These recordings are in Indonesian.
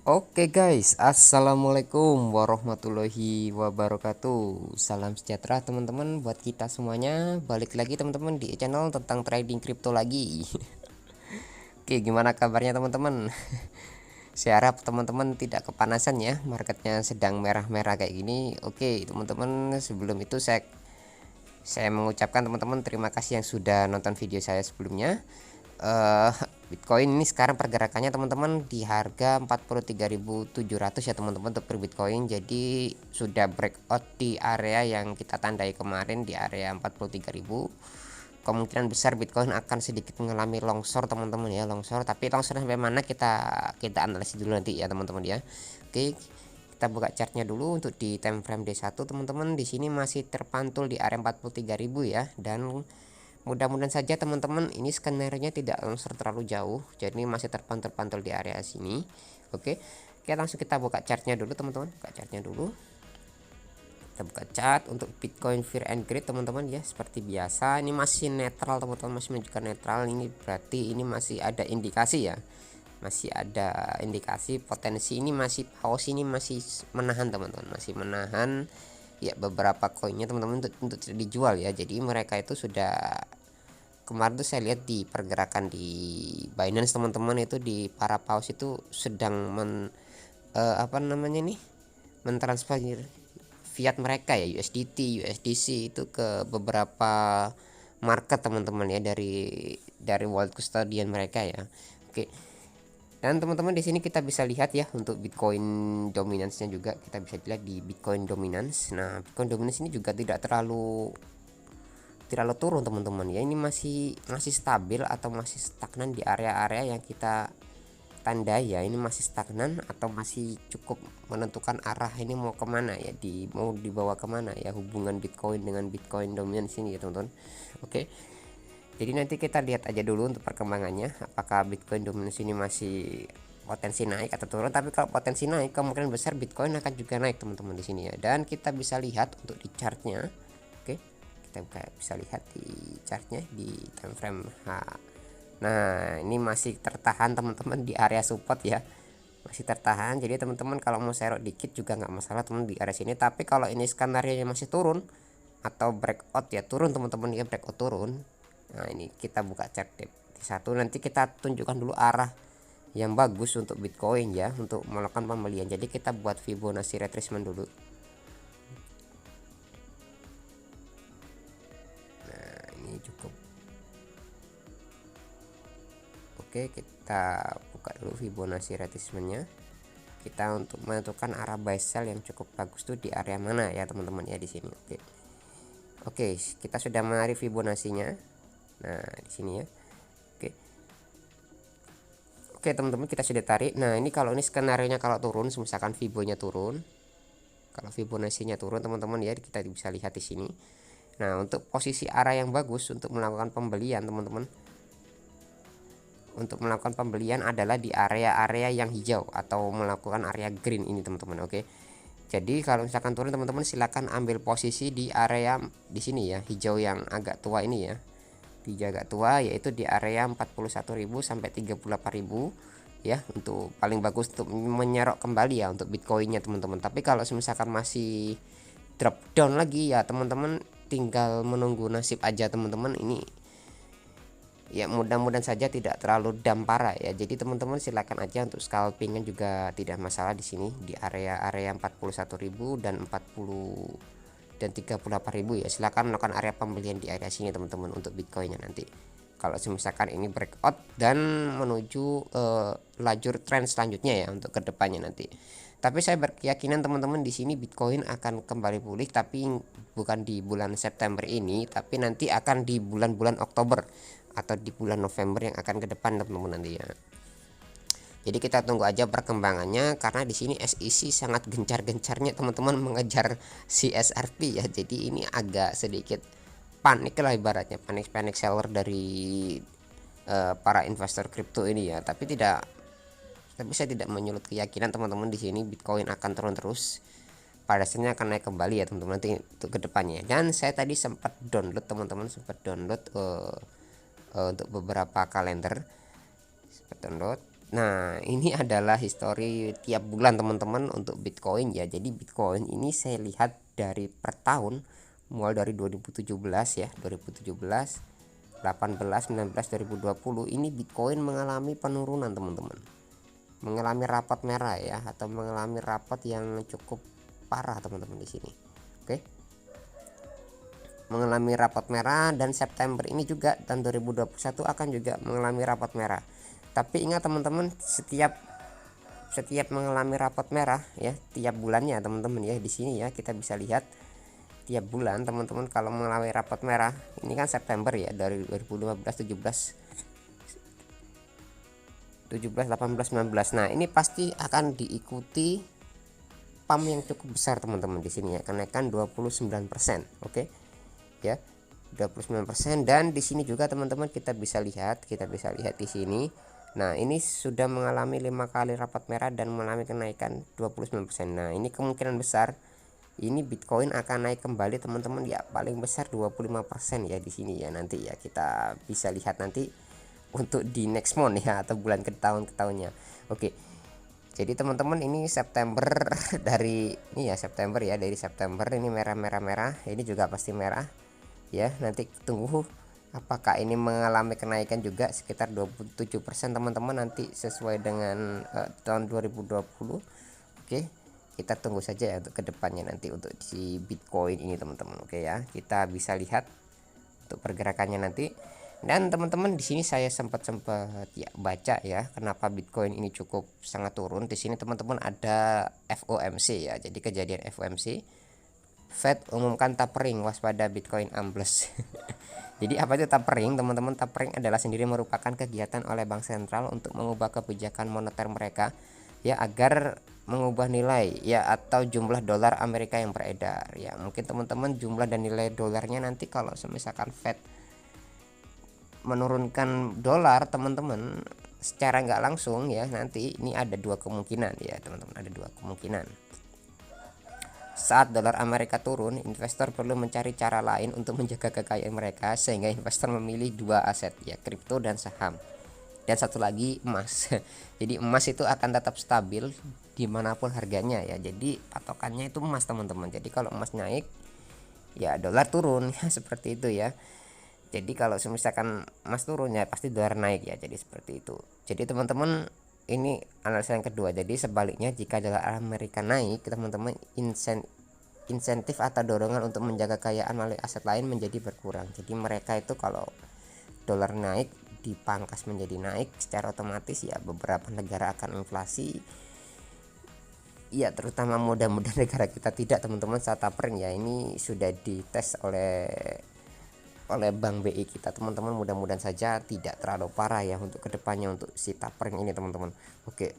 Oke guys, assalamualaikum warahmatullahi wabarakatuh. Salam sejahtera teman-teman buat kita semuanya. Balik lagi teman-teman di channel tentang trading crypto lagi. Oke, gimana kabarnya teman-teman? Saya harap teman-teman tidak kepanasan ya. Marketnya sedang merah-merah kayak gini. Oke teman-teman, sebelum itu saya mengucapkan teman-teman terima kasih yang sudah nonton video saya sebelumnya. eh Bitcoin ini sekarang pergerakannya teman-teman di harga 43.700 ya teman-teman untuk per Bitcoin. Jadi sudah breakout di area yang kita tandai kemarin di area 43.000. Kemungkinan besar Bitcoin akan sedikit mengalami longsor teman-teman ya, longsor. Tapi longsor sampai mana kita analisis dulu nanti ya teman-teman ya. Oke, kita buka chartnya dulu untuk di time frame D1 teman-teman. Di sini masih terpantul di area 43.000 ya, dan mudah-mudahan saja teman-teman ini skenario tidak longsor terlalu jauh, jadi masih terpantul di area sini. Oke, langsung kita buka chartnya dulu teman-teman. Buka chartnya dulu, kita buka chart untuk Bitcoin Fear and Greed teman-teman ya. Seperti biasa ini masih netral teman-teman, masih menunjukkan netral. Ini berarti ini masih ada indikasi ya, masih ada indikasi potensi. Ini masih pause, ini masih menahan teman-teman, masih menahan ya beberapa koinnya teman-teman untuk dijual ya. Jadi mereka itu sudah, kemarin tuh saya lihat di pergerakan di Binance teman-teman, itu di para paus itu sedang apa namanya nih, mentransfer fiat mereka ya, USDT, USDC itu ke beberapa market teman-teman ya, dari wallet custodian mereka ya. Oke. Dan teman-teman di sini kita bisa lihat ya untuk Bitcoin dominance-nya juga kita bisa lihat di Bitcoin dominance. Nah, Bitcoin dominance ini juga tidak terlalu turun teman-teman ya. Ini masih stabil atau masih stagnan di area-area yang kita tandai ya. Ini masih stagnan atau masih cukup menentukan arah ini mau kemana ya, mau dibawa kemana ya, hubungan Bitcoin dengan Bitcoin dominance ini ya teman-teman. Oke, jadi nanti kita lihat aja dulu untuk perkembangannya, apakah Bitcoin dominance ini masih potensi naik atau turun. Tapi kalau potensi naik, kemungkinan besar Bitcoin akan juga naik teman-teman di sini ya. Dan kita bisa lihat untuk di chartnya. Oke, kita bisa lihat di chartnya di time frame H. Nah, ini masih tertahan teman-teman di area support ya, masih tertahan. Jadi teman-teman kalau mau serok dikit juga nggak masalah teman di area sini. Tapi kalau ini skenario masih turun atau breakout ya, turun teman-teman ya, breakout turun. Nah, ini kita buka chart di satu, nanti kita tunjukkan dulu arah yang bagus untuk Bitcoin ya, untuk melakukan pembelian. Jadi kita buat Fibonacci retracement dulu. Nah, ini cukup. Oke, kita buka dulu Fibonacci retracement-nya. Kita untuk menentukan arah buy sell yang cukup bagus tuh di area mana ya teman-teman ya di sini. Oke, kita sudah menarik Fibonacci-nya. Nah, di sini ya. Oke teman-teman, kita sudah tarik. Nah, ini kalau ini skenario nya kalau turun, misalkan Fibo-nya turun, kalau Fibonacci-nya turun teman-teman ya, kita bisa lihat di sini. Nah, untuk posisi arah yang bagus untuk melakukan pembelian teman-teman, untuk melakukan pembelian adalah di area-area yang hijau atau melakukan area green ini teman-teman. Oke, jadi kalau misalkan turun teman-teman silakan ambil posisi di area di sini ya, hijau yang agak tua ini ya, hijau agak tua, yaitu di area 41.000 sampai 38.000 ya, untuk paling bagus untuk menyerok kembali ya untuk Bitcoinnya teman-teman. Tapi kalau misalkan masih drop down lagi ya teman-teman, tinggal menunggu nasib aja teman-teman. Ini ya mudah-mudahan saja tidak terlalu parah ya. Jadi teman-teman silakan aja untuk scalpingnya juga tidak masalah di sini di area-area 41.000 dan 40 dan 38.000 ya. Silakan melakukan area pembelian di area sini teman-teman untuk Bitcoinnya nanti. Kalau misalkan ini breakout dan menuju lajur tren selanjutnya ya untuk kedepannya nanti. Tapi saya berkeyakinan teman-teman di sini Bitcoin akan kembali pulih, tapi bukan di bulan September ini, tapi nanti akan di bulan-bulan Oktober atau di bulan November yang akan ke depan teman-teman nanti ya. Jadi kita tunggu aja perkembangannya, karena di sini SEC sangat gencar-gencarnya teman-teman mengejar CSRP ya. Jadi ini agak sedikit panik lah ibaratnya, panik seller dari para investor kripto ini ya. Tapi saya tidak menyulut keyakinan teman-teman di sini Bitcoin akan turun terus. Pada saatnya akan naik kembali ya teman-teman nanti untuk kedepannya. Dan saya tadi sempat download teman-teman, untuk beberapa kalender, sempat download. Nah, ini adalah histori tiap bulan teman-teman untuk Bitcoin ya. Jadi Bitcoin ini saya lihat dari per tahun mulai dari 2017 ya, 2017, 18, 19, 2020 ini Bitcoin mengalami penurunan teman-teman. Mengalami rapat merah ya, atau mengalami rapat yang cukup parah teman-teman di sini. Oke. Mengalami rapat merah, dan September ini juga tahun 2021 akan juga mengalami rapat merah. Tapi ingat teman-teman, setiap mengalami rapat merah ya, tiap bulannya teman-teman ya, di sini ya kita bisa lihat tiap bulan teman-teman kalau mengalami rapat merah. Ini kan September ya, dari 2015, 17, 17, 18, 19. Nah, ini pasti akan diikuti pump yang cukup besar teman-teman di sini ya, kenaikan 29%. Oke. Ya. 29%, dan di sini juga teman-teman kita bisa lihat di sini. Nah, ini sudah mengalami 5 kali rapat merah dan mengalami kenaikan 29%. Nah, ini kemungkinan besar ini Bitcoin akan naik kembali teman-teman ya, paling besar 25% ya di sini ya, nanti ya kita bisa lihat nanti untuk di next month ya, atau bulan ke tahunnya. Oke. Jadi teman-teman ini September dari ini ya, September ya, dari September ini merah, ini juga pasti merah ya. Nanti tunggu apakah ini mengalami kenaikan juga sekitar 27% teman-teman, nanti sesuai dengan tahun 2020. Oke, kita tunggu saja ya untuk kedepannya nanti untuk si Bitcoin ini teman-teman. Oke ya, kita bisa lihat untuk pergerakannya nanti. Dan teman-teman di sini saya sempat ya baca ya, kenapa Bitcoin ini cukup sangat turun. Di sini teman-teman ada FOMC ya. Jadi kejadian FOMC, Fed umumkan tapering, waspada Bitcoin ambles. Jadi apa itu tapering teman-teman? Tapering adalah sendiri merupakan kegiatan oleh bank sentral untuk mengubah kebijakan moneter mereka ya, agar mengubah nilai ya atau jumlah dolar Amerika yang beredar ya. Mungkin teman-teman jumlah dan nilai dolarnya nanti kalau misalkan Fed menurunkan dolar teman-teman secara nggak langsung ya, nanti ini ada dua kemungkinan ya teman-teman, ada dua kemungkinan. Saat dolar Amerika turun, investor perlu mencari cara lain untuk menjaga kekayaan mereka, sehingga investor memilih dua aset ya, kripto dan saham, dan satu lagi emas. Jadi emas itu akan tetap stabil dimanapun harganya ya, jadi patokannya itu emas teman-teman. Jadi kalau emas naik ya dolar turun ya, seperti itu ya. Jadi kalau misalkan emas turun ya pasti dolar naik ya, jadi seperti itu. Jadi teman-teman ini analisa yang kedua. Jadi sebaliknya, jika dolar Amerika naik teman-teman, insentif atau dorongan untuk menjaga kekayaan melalui aset lain menjadi berkurang. Jadi mereka itu kalau dolar naik dipangkas menjadi naik, secara otomatis ya beberapa negara akan inflasi ya, terutama mudah-mudahan negara kita tidak teman-teman saat tapering ya. Ini sudah dites oleh Bank BI kita teman-teman, mudah-mudahan saja tidak terlalu parah ya untuk kedepannya untuk si tapering ini teman-teman. Oke.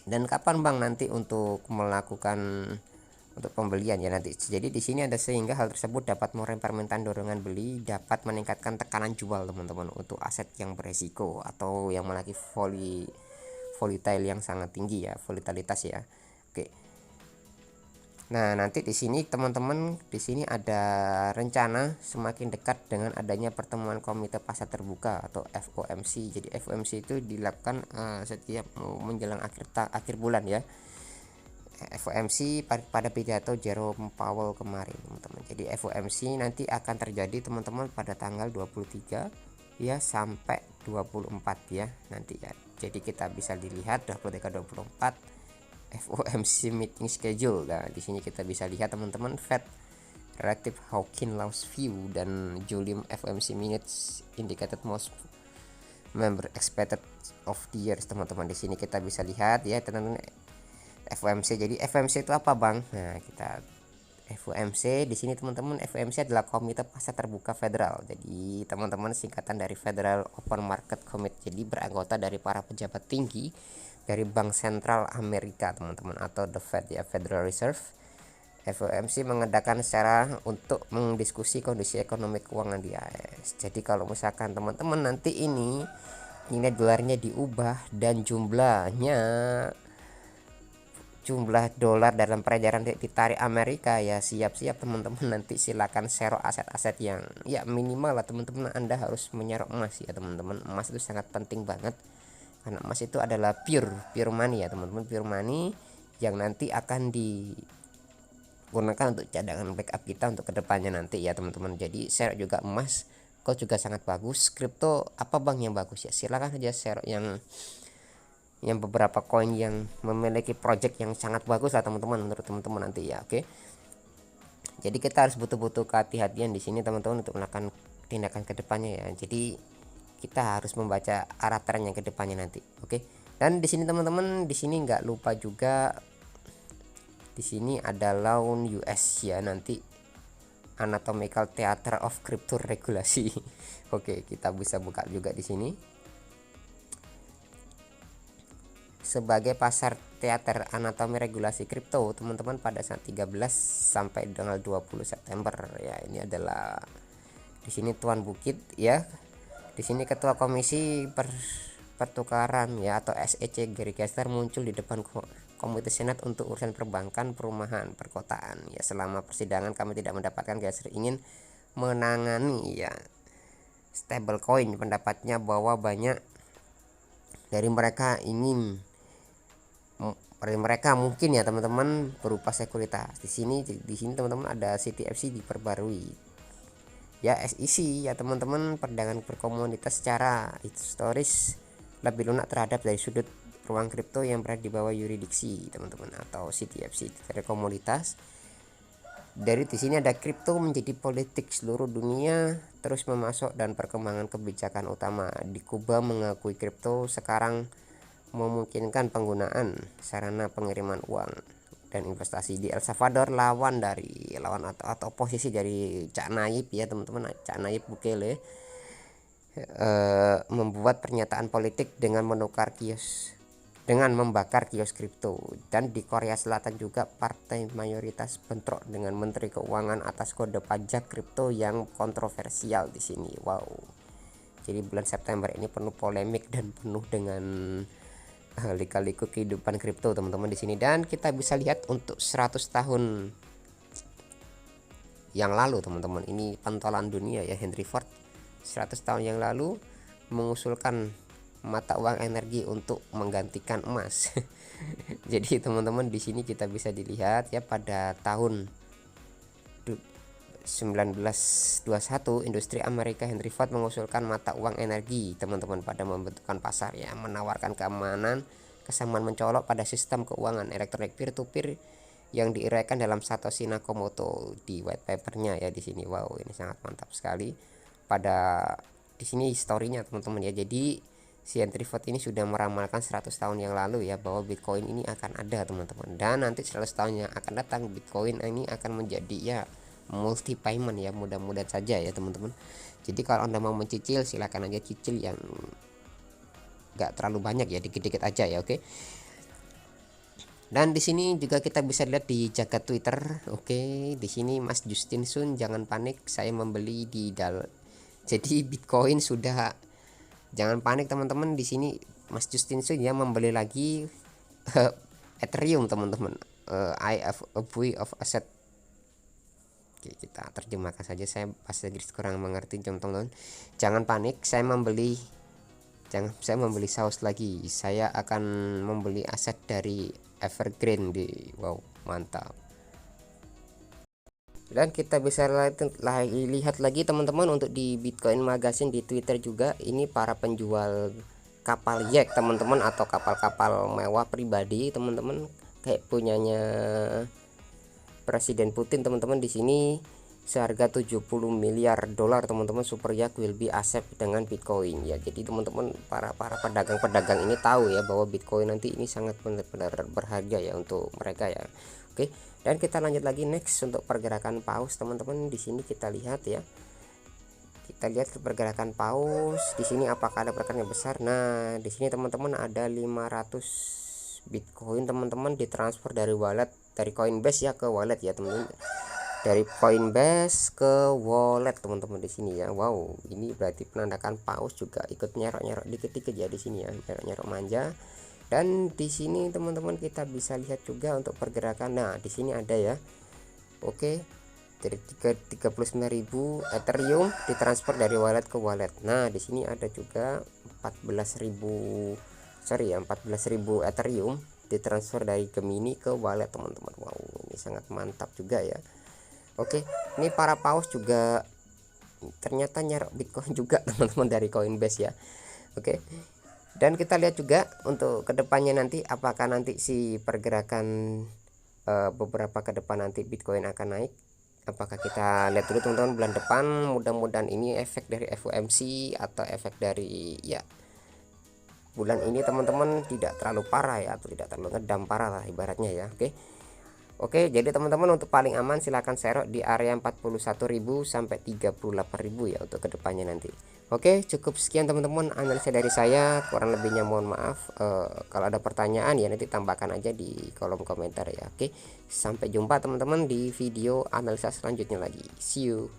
Dan kapan Bang nanti untuk melakukan untuk pembelian ya nanti? Jadi di sini ada, sehingga hal tersebut dapat mengurangi permintaan, dorongan beli dapat meningkatkan tekanan jual teman-teman untuk aset yang beresiko atau yang memiliki volatile yang sangat tinggi ya, volatilitas ya. Oke. Nah, nanti di sini teman-teman, di sini ada rencana semakin dekat dengan adanya pertemuan Komite Pasar Terbuka atau FOMC. Jadi FOMC itu dilakukan setiap menjelang akhir bulan ya. FOMC pada pidato Jerome Powell kemarin teman-teman. Jadi FOMC nanti akan terjadi teman-teman pada tanggal 23 ya sampai 24 ya nanti ya. Jadi kita bisa dilihat 23-24 FOMC meeting schedule. Nah, di sini kita bisa lihat teman-teman, Fed Relative Hawking Loss View dan Julium FOMC minutes indicated most member expected of the years teman-teman. Di sini kita bisa lihat ya teman-teman FOMC. Jadi FOMC itu apa Bang? Nah, kita FOMC di sini teman-teman, FOMC adalah Komite Pasar Terbuka Federal. Jadi teman-teman singkatan dari Federal Open Market Committee. Jadi beranggota dari para pejabat tinggi dari Bank Sentral Amerika teman-teman, atau the Fed ya, Federal Reserve. FOMC mengadakan secara untuk mendiskusi kondisi ekonomi keuangan di AS. Jadi kalau misalkan teman-teman nanti ini nilai dolarnya diubah dan jumlah dolar dalam peredaran ditarik Amerika ya, siap-siap teman-teman nanti silakan serok aset-aset yang ya minimal lah teman-teman. Anda harus menyerok emas ya teman-teman. Emas itu sangat penting banget karena emas itu adalah pure money ya teman-teman, pure money yang nanti akan digunakan untuk cadangan backup kita untuk kedepannya nanti ya teman-teman. Jadi share juga emas kok juga sangat bagus. Kripto apa bang yang bagus ya, silakan aja share yang beberapa koin yang memiliki project yang sangat bagus lah teman-teman menurut teman-teman nanti ya. Oke, jadi kita harus butuh kehati-hatian di sini teman-teman untuk melakukan tindakan kedepannya ya. Jadi kita harus membaca arah tren yang kedepannya nanti. Oke, dan di sini teman-teman, di sini nggak lupa juga di sini ada laun US ya, nanti anatomical theater of crypto regulasi. Oke, kita bisa buka juga di sini sebagai pasar teater anatomi regulasi kripto teman-teman pada saat 13 sampai dengan 20 September ya. Ini adalah di sini Tuan Bukit ya. Di sini ketua komisi pertukaran ya atau SEC Gary Gensler muncul di depan komite senat untuk urusan perbankan, perumahan, perkotaan ya. Selama persidangan kami tidak mendapatkan Gensler ingin menangani ya stablecoin. Pendapatnya bahwa banyak dari mereka mungkin ya teman-teman berupa sekuritas. Di sini teman-teman ada CTFC diperbarui ya, SEC ya teman-teman, perdagangan berkomunitas secara historis lebih lunak terhadap dari sudut ruang kripto yang berada di bawah yurisdiksi teman-teman, atau CTFC dari komunitas. Dari di sini ada kripto menjadi politik seluruh dunia terus memasok dan perkembangan kebijakan utama di Kuba mengakui kripto sekarang memungkinkan penggunaan sarana pengiriman uang dan investasi. Di El Salvador lawan atau oposisi dari Cak Nayib ya teman-teman, Cak Nayib Bukele membuat pernyataan politik dengan membakar kios kripto. Dan di Korea Selatan juga partai mayoritas bentrok dengan Menteri Keuangan atas kode pajak kripto yang kontroversial di sini. Wow. Jadi bulan September ini penuh polemik dan penuh dengan lika-liku kehidupan kripto teman-teman di sini. Dan kita bisa lihat untuk 100 tahun yang lalu teman-teman, ini pentolan dunia ya, Henry Ford 100 tahun yang lalu mengusulkan mata uang energi untuk menggantikan emas. Jadi teman-teman di sini kita bisa dilihat ya, pada tahun 1921 industri Amerika Henry Ford mengusulkan mata uang energi teman-teman pada membentukkan pasar ya, menawarkan kesamaan mencolok pada sistem keuangan elektronik peer-to-peer yang diuraikan dalam Satoshi Nakamoto di white papernya ya di sini. Wow, ini sangat mantap sekali. Pada di sini historinya teman-teman ya. Jadi si Henry Ford ini sudah meramalkan 100 tahun yang lalu ya bahwa Bitcoin ini akan ada teman-teman, dan nanti 100 tahun yang akan datang Bitcoin ini akan menjadi ya multi payment ya, mudah-mudahan saja ya teman-teman. Jadi kalau Anda mau mencicil silakan aja cicil yang enggak terlalu banyak ya, dikit-dikit aja ya. Oke. Dan di sini juga kita bisa lihat di jagat Twitter. Oke, di sini Mas Justin Sun, jangan panik saya membeli jadi Bitcoin sudah, jangan panik teman-teman. Di sini Mas Justin Sun ya membeli lagi Ethereum teman-teman. I have a buy of asset. Oke, kita terjemahkan saja, saya bahasa Inggris kurang mengerti teman-teman. Jangan panik, saya membeli saus lagi. Saya akan membeli aset dari Evergrande wow, mantap. Dan kita bisa lihat lagi teman-teman untuk di Bitcoin Magazine di Twitter juga, ini para penjual kapal yacht teman-teman, atau kapal-kapal mewah pribadi teman-teman, kayak punyanya Presiden Putin teman-teman. Di sini seharga 70 miliar dolar teman-teman, super yacht will be accept dengan Bitcoin ya. Jadi teman-teman para pedagang-pedagang ini tahu ya bahwa Bitcoin nanti ini sangat benar-benar berharga ya untuk mereka ya. Oke, dan kita lanjut lagi next untuk pergerakan paus teman-teman. Di sini kita lihat ya, kita lihat pergerakan paus di sini apakah ada pergerakan yang besar. Nah di sini teman-teman ada 500 Bitcoin teman-teman ditransfer dari wallet, dari Coinbase ya ke wallet ya teman-teman, dari Coinbase ke wallet teman-teman di sini ya. Wow, ini berarti penandakan paus juga ikut nyerok-nyerok dikit-dikit ya di sini ya, nyerok-nyerok manja. Dan di sini teman-teman kita bisa lihat juga untuk pergerakan. Nah di sini ada ya, oke, dari 39.000 Ethereum ditransfer dari wallet ke wallet. Nah di sini ada juga 14.000 sorry ya 14.000 Ethereum ditransfer dari Gemini ke wallet teman-teman. Wow, ini sangat mantap juga ya. Oke, ini para paus juga ternyata nyerok Bitcoin juga teman-teman dari Coinbase ya. Oke, dan kita lihat juga untuk kedepannya nanti apakah nanti si pergerakan beberapa ke depan nanti Bitcoin akan naik. Apakah kita lihat dulu teman-teman bulan depan. Mudah-mudahan ini efek dari FOMC atau efek dari ya bulan ini teman-teman tidak terlalu parah ya, atau tidak terlalu ngedam parah lah ibaratnya ya. Oke, jadi teman-teman untuk paling aman silahkan serok di area 41.000 sampai 38.000 ya untuk kedepannya nanti. Oke, cukup sekian teman-teman analisa dari saya, kurang lebihnya mohon maaf. Kalau ada pertanyaan ya nanti tambahkan aja di kolom komentar ya. Oke, sampai jumpa teman-teman di video analisa selanjutnya lagi. See you.